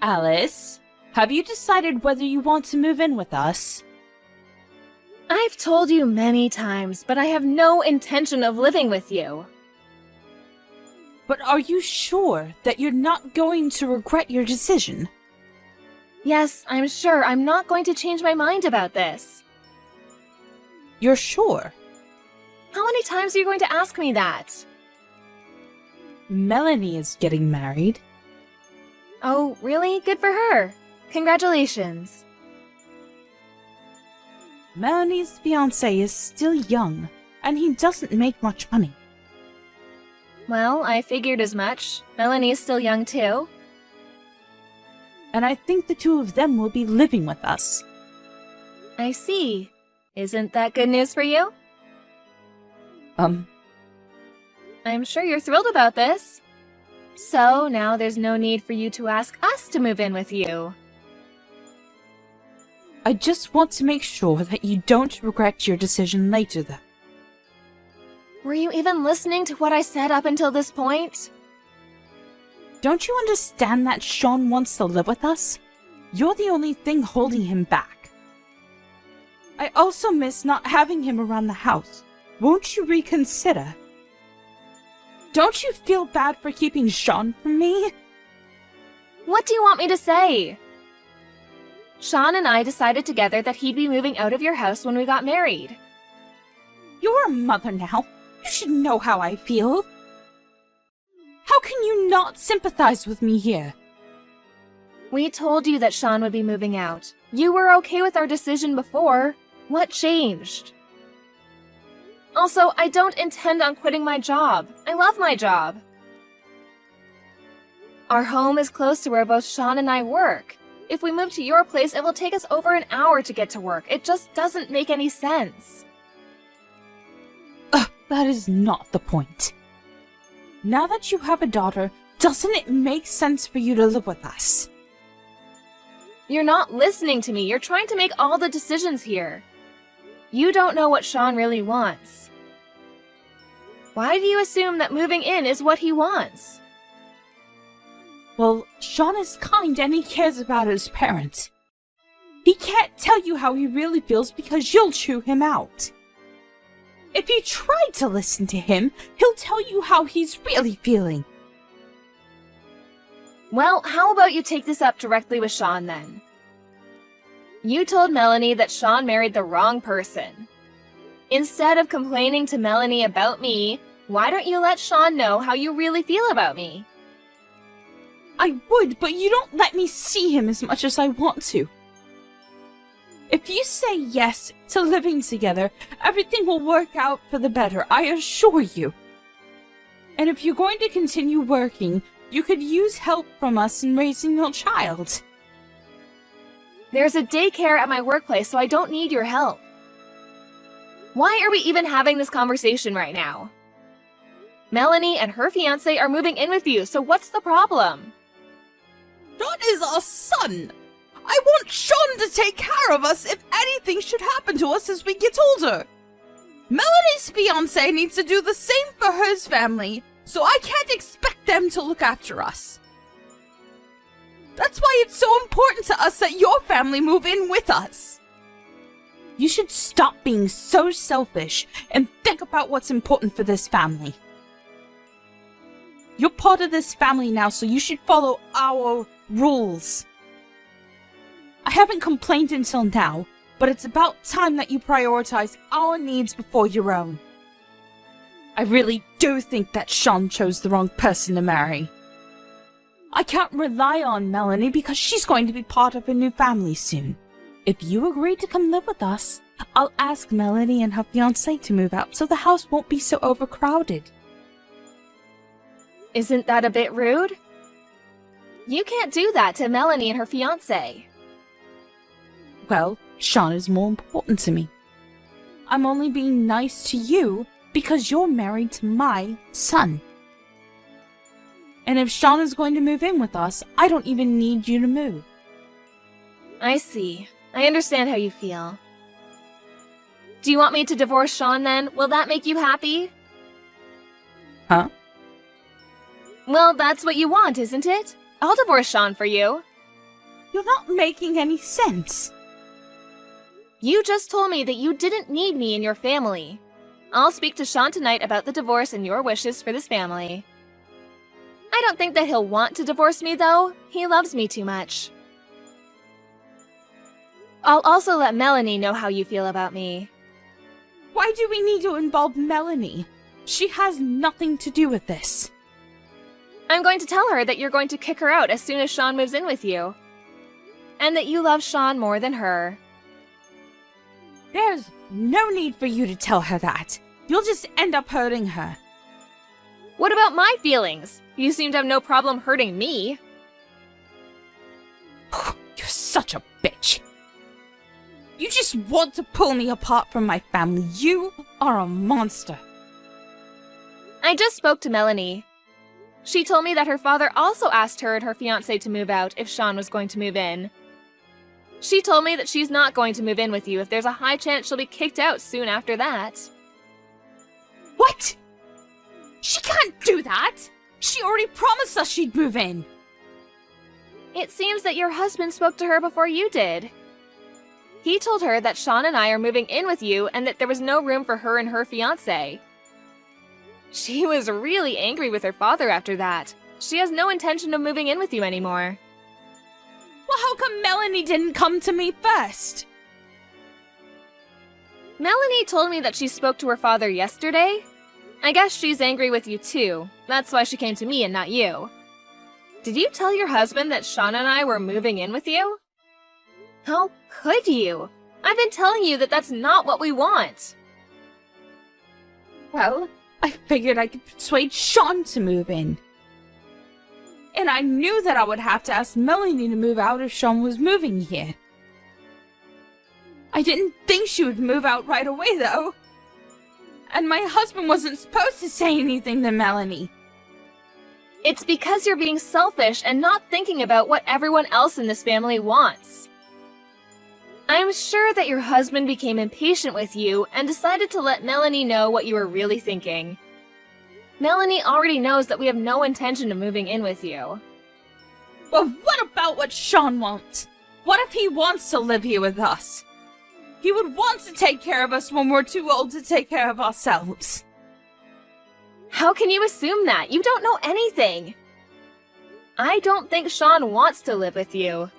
Alice, have you decided whether you want to move in with us? I've told you many times, but I have no intention of living with you. But are you sure that you're not going to regret your decision? Yes, I'm sure I'm not going to change my mind about this. You're sure? How many times are you going to ask me that? Melanie is getting married. Oh, really? Good for her. Congratulations. Melanie's fiancé is still young, and he doesn't make much money. Well, I figured as much. Melanie is still young too. And I think the two of them will be living with us. I see. Isn't that good news for you? I'm sure you're thrilled about this. So, now there's no need for you to ask us to move in with you. I just want to make sure that you don't regret your decision later, though. Were you even listening to what I said up until this point? Don't you understand that Sean wants to live with us? You're the only thing holding him back. I also miss not having him around the house. Won't you reconsider? Don't you feel bad for keeping Sean from me? What do you want me to say? Sean and I decided together that he'd be moving out of your house when we got married. You're a mother now. You should know how I feel. How can you not sympathize with me here? We told you that Sean would be moving out. You were okay with our decision before. What changed? Also, I don't intend on quitting my job. I love my job. Our home is close to where both Sean and I work. If we move to your place, it will take us over an hour to get to work. It just doesn't make any sense. That is not the point. Now that you have a daughter, doesn't it make sense for you to live with us? You're not listening to me. You're trying to make all the decisions here. You don't know what Sean really wants. Why do you assume that moving in is what he wants? Well, Sean is kind and he cares about his parents. He can't tell you how he really feels because you'll chew him out. If you try to listen to him, he'll tell you how he's really feeling. Well, how about you take this up directly with Sean then? You told Melanie that Sean married the wrong person. Instead of complaining to Melanie about me, why don't you let Sean know how you really feel about me? I would, but you don't let me see him as much as I want to. If you say yes to living together, everything will work out for the better, I assure you. And if you're going to continue working, you could use help from us in raising your child. There's a daycare at my workplace, so I don't need your help. Why are we even having this conversation right now? Melanie and her fiancé are moving in with you, so what's the problem? Sean is our son! I want Sean to take care of us if anything should happen to us as we get older. Melanie's fiancé needs to do the same for his family, so I can't expect them to look after us. That's why it's so important to us that your family move in with us. You should stop being so selfish and think about what's important for this family. You're part of this family now, so you should follow our rules. I haven't complained until now, but it's about time that you prioritize our needs before your own. I really do think that Sean chose the wrong person to marry. I can't rely on Melanie because she's going to be part of a new family soon. If you agree to come live with us, I'll ask Melanie and her fiancé to move out so the house won't be so overcrowded. Isn't that a bit rude? You can't do that to Melanie and her fiancé. Well, Sean is more important to me. I'm only being nice to you because you're married to my son. And if Sean is going to move in with us, I don't even need you to move. I see. I understand how you feel. Do you want me to divorce Sean then? Will that make you happy? Huh? Well, that's what you want, isn't it? I'll divorce Sean for you. You're not making any sense. You just told me that you didn't need me in your family. I'll speak to Sean tonight about the divorce and your wishes for this family. I don't think that he'll want to divorce me, though. He loves me too much. I'll also let Melanie know how you feel about me. Why do we need to involve Melanie? She has nothing to do with this. I'm going to tell her that you're going to kick her out as soon as Sean moves in with you. And that you love Sean more than her. There's no need for you to tell her that. You'll just end up hurting her. What about my feelings? You seem to have no problem hurting me. You're such a bitch. You just want to pull me apart from my family. You are a monster. I just spoke to Melanie. She told me that her father also asked her and her fiancé to move out if Sean was going to move in. She told me that she's not going to move in with you if there's a high chance she'll be kicked out soon after that. What? She can't do that! She already promised us she'd move in! It seems that your husband spoke to her before you did. He told her that Sean and I are moving in with you and that there was no room for her and her fiancé. She was really angry with her father after that. She has no intention of moving in with you anymore. Well, how come Melanie didn't come to me first? Melanie told me that she spoke to her father yesterday. I guess she's angry with you too. That's why she came to me and not you. Did you tell your husband that Sean and I were moving in with you? How could you? I've been telling you that that's not what we want. Well, I figured I could persuade Sean to move in. And I knew that I would have to ask Melanie to move out if Sean was moving here. I didn't think she would move out right away, though. And my husband wasn't supposed to say anything to Melanie. It's because you're being selfish and not thinking about what everyone else in this family wants. I'm sure that your husband became impatient with you and decided to let Melanie know what you were really thinking. Melanie already knows that we have no intention of moving in with you. Well, what about what Sean wants? What if he wants to live here with us? He would want to take care of us when we're too old to take care of ourselves. How can you assume that? You don't know anything. I don't think Sean wants to live with you.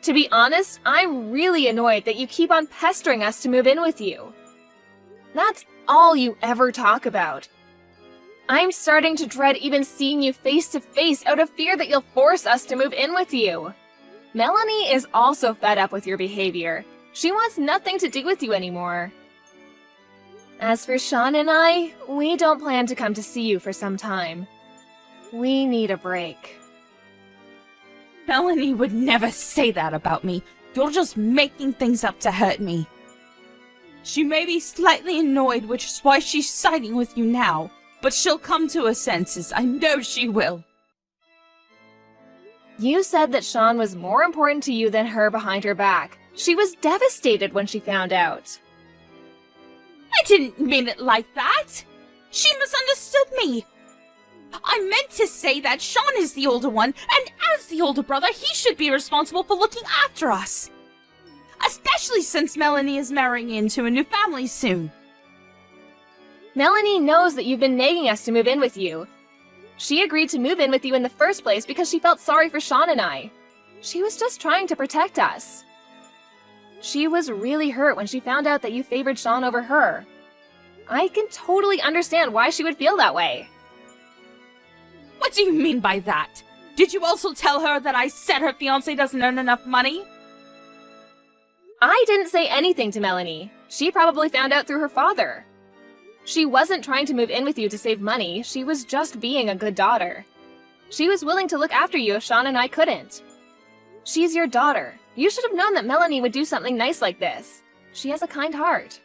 To be honest, I'm really annoyed that you keep on pestering us to move in with you. That's all you ever talk about. I'm starting to dread even seeing you face to face out of fear that you'll force us to move in with you. Melanie is also fed up with your behavior. She wants nothing to do with you anymore. As for Sean and I, we don't plan to come to see you for some time. We need a break. Melanie would never say that about me. You're just making things up to hurt me. She may be slightly annoyed, which is why she's siding with you now. But she'll come to her senses. I know she will. You said that Sean was more important to you than her behind her back. She was devastated when she found out. I didn't mean it like that. She misunderstood me. I meant to say that Sean is the older one, and as the older brother, he should be responsible for looking after us. Especially since Melanie is marrying into a new family soon. Melanie knows that you've been nagging us to move in with you. She agreed to move in with you in the first place because she felt sorry for Sean and I. She was just trying to protect us. She was really hurt when she found out that you favored Sean over her. I can totally understand why she would feel that way. What do you mean by that? Did you also tell her that I said her fiancé doesn't earn enough money? I didn't say anything to Melanie. She probably found out through her father. She wasn't trying to move in with you to save money. She was just being a good daughter. She was willing to look after you if Sean and I couldn't. She's your daughter. You should have known that Melanie would do something nice like this. She has a kind heart.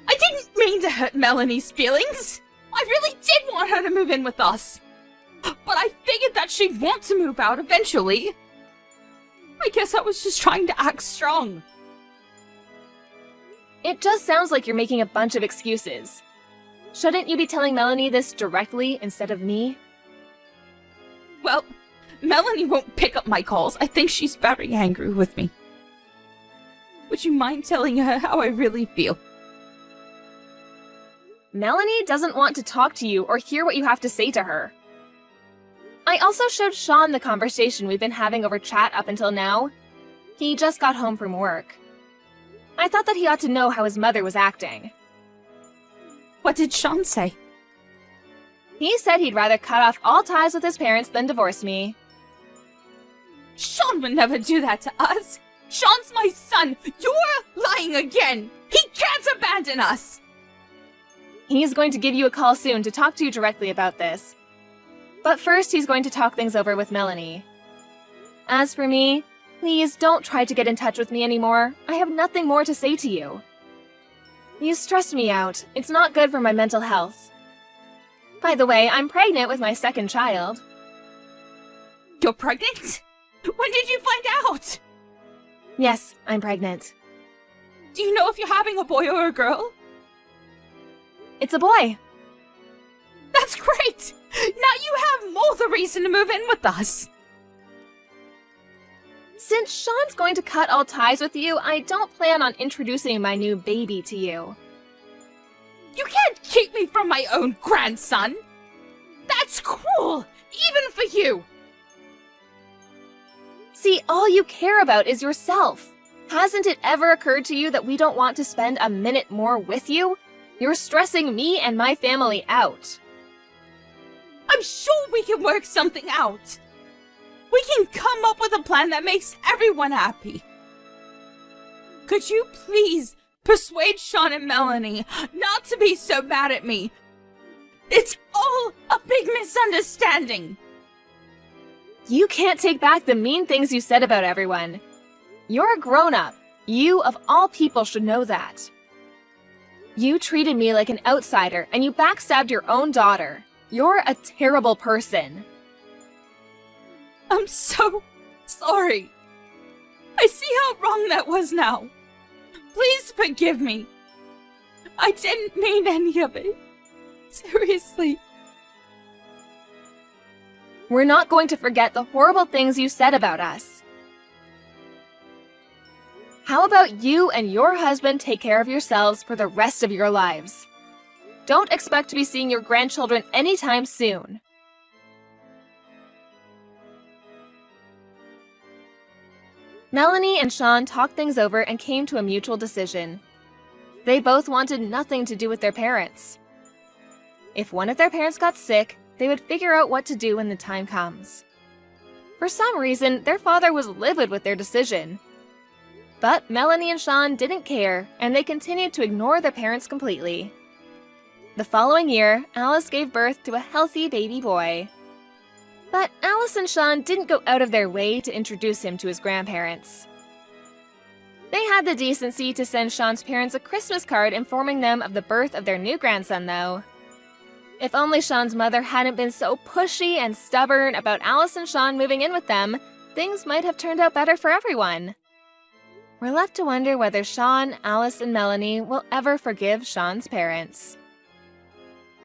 I didn't mean to hurt Melanie's feelings. I really did want her to move in with us. But I figured that she'd want to move out eventually. I guess I was just trying to act strong. It just sounds like you're making a bunch of excuses. Shouldn't you be telling Melanie this directly instead of me? Well, Melanie won't pick up my calls. I think she's very angry with me. Would you mind telling her how I really feel? Melanie doesn't want to talk to you or hear what you have to say to her. I also showed Sean the conversation we've been having over chat up until now. He just got home from work. I thought that he ought to know how his mother was acting. What did Sean say? He said he'd rather cut off all ties with his parents than divorce me. Sean would never do that to us. Sean's my son. You're lying again. He can't abandon us. He's going to give you a call soon to talk to you directly about this. But first, he's going to talk things over with Melanie. As for me, please don't try to get in touch with me anymore. I have nothing more to say to you. You stress me out. It's not good for my mental health. By the way, I'm pregnant with my second child. You're pregnant? When did you find out? Yes, I'm pregnant. Do you know if you're having a boy or a girl? It's a boy. That's great! Now you have more the reason to move in with us. Since Sean's going to cut all ties with you, I don't plan on introducing my new baby to you. You can't keep me from my own grandson. That's cruel, even for you. See, all you care about is yourself. Hasn't it ever occurred to you that we don't want to spend a minute more with you? You're stressing me and my family out. I'm sure we can work something out. We can come up with a plan that makes everyone happy. Could you please persuade Sean and Melanie not to be so mad at me? It's all a big misunderstanding. You can't take back the mean things you said about everyone. You're a grown-up. You, of all people, should know that. You treated me like an outsider, and you backstabbed your own daughter. You're a terrible person. I'm so sorry. I see how wrong that was now. Please forgive me. I didn't mean any of it. Seriously. We're not going to forget the horrible things you said about us. How about you and your husband take care of yourselves for the rest of your lives? Don't expect to be seeing your grandchildren anytime soon. Melanie and Sean talked things over and came to a mutual decision. They both wanted nothing to do with their parents. If one of their parents got sick, they would figure out what to do when the time comes. For some reason, their father was livid with their decision. But Melanie and Sean didn't care, and they continued to ignore their parents completely. The following year, Alice gave birth to a healthy baby boy. But Alice and Sean didn't go out of their way to introduce him to his grandparents. They had the decency to send Sean's parents a Christmas card informing them of the birth of their new grandson, though. If only Sean's mother hadn't been so pushy and stubborn about Alice and Sean moving in with them, things might have turned out better for everyone. We're left to wonder whether Sean, Alice, and Melanie will ever forgive Sean's parents.